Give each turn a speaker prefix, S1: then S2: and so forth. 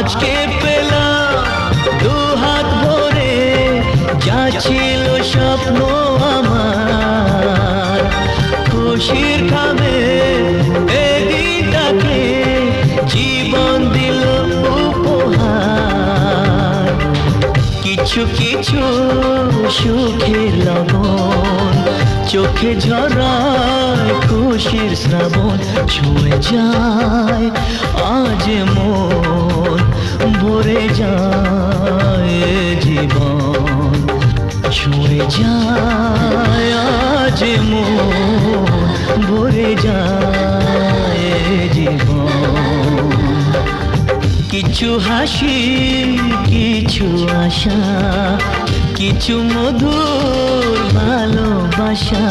S1: আজকে পেলাম দু হাত ভরে যা ছিল স্বপ্ন আমার, খুশির খাবে এই দিনটাকে জীবন দিল উপহার। কিছু কিছু সুখের লবণ চোখে ঝরায় খুশির শ্রাবণ, ছুঁয়ে যায় আজ মন, ভরে যায় জীবন, ছুঁয়ে যায় আজ মন, ভরে যায় জীবন। কিছু হাসি কিছু আশা, কিছু মধুর ভালোবাসা।